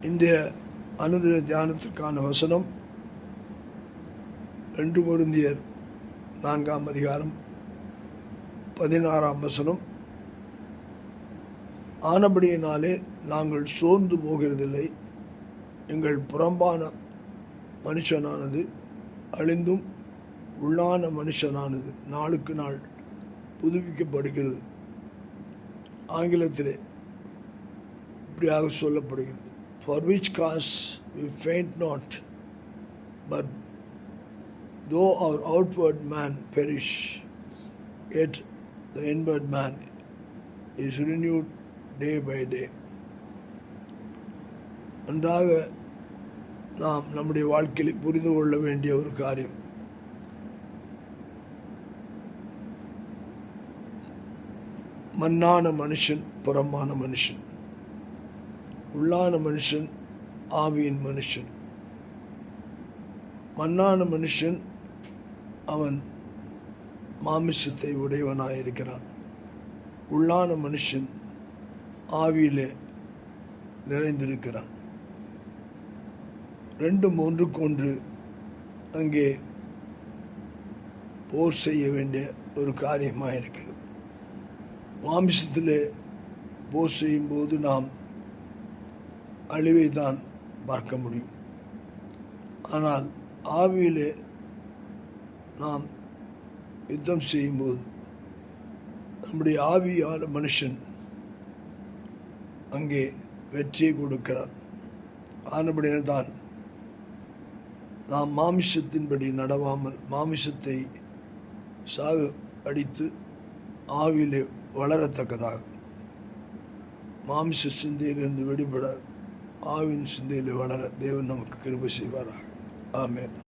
இன்றைய அனுதின தியானத்திற்கான வசனம் 2 கொரிந்தியர் 4 அதிகாரம் 16 வசனம். ஆனபடியினாலே நாங்கள் சோர்ந்து போகிறதில்லை. எங்கள் புறம்பான மனுஷனானது அழிந்தும் உள்ளான மனுஷனானது நாளுக்கு நாள் புதுப்பிக்கப்படுகிறது. ஆங்கிலத்திலே இப்படியாக சொல்லப்படுகிறது, for which cause we faint not, but though our outward man perish, yet the inward man is renewed day by day. நன்றாக நாம் நம்முடைய வாழ்க்கையில் புரிந்து கொள்ள வேண்டிய ஒரு காரியம், மண்ணான மனுஷன் புறமான மனுஷன், உள்ளான மனுஷன் ஆவியின் மனுஷன். மண்ணான மனுஷன் அவன் மாமிசத்தை உடையவனாயிருக்கிறான். உள்ளான மனுஷன் ஆவியிலே நிறைந்திருக்கிறான். 2-3 அங்கே போர் செய்ய வேண்டிய ஒரு காரியமாக இருக்கிறது. மாமிசத்திலே போர் செய்யும்போது நாம் அழிவை தான் பார்க்க முடியும். ஆனால் ஆவியிலே நாம் யுத்தம் செய்யும்போது நம்முடைய ஆவியான மனுஷன் அங்கே வெற்றியை கொடுக்கிறான். ஆனபடியால் தான் நாம் மாமிசத்தின்படி நடவாமல் மாமிசத்தை சாக அடித்து ஆவியிலே வளரத்தக்கதாக மாமிச சிந்தையிலிருந்து வெளிப்பட ஆவின் சிந்தையில் வளர தேவன் நமக்கு கிருபை செய்வாராக. ஆமென்.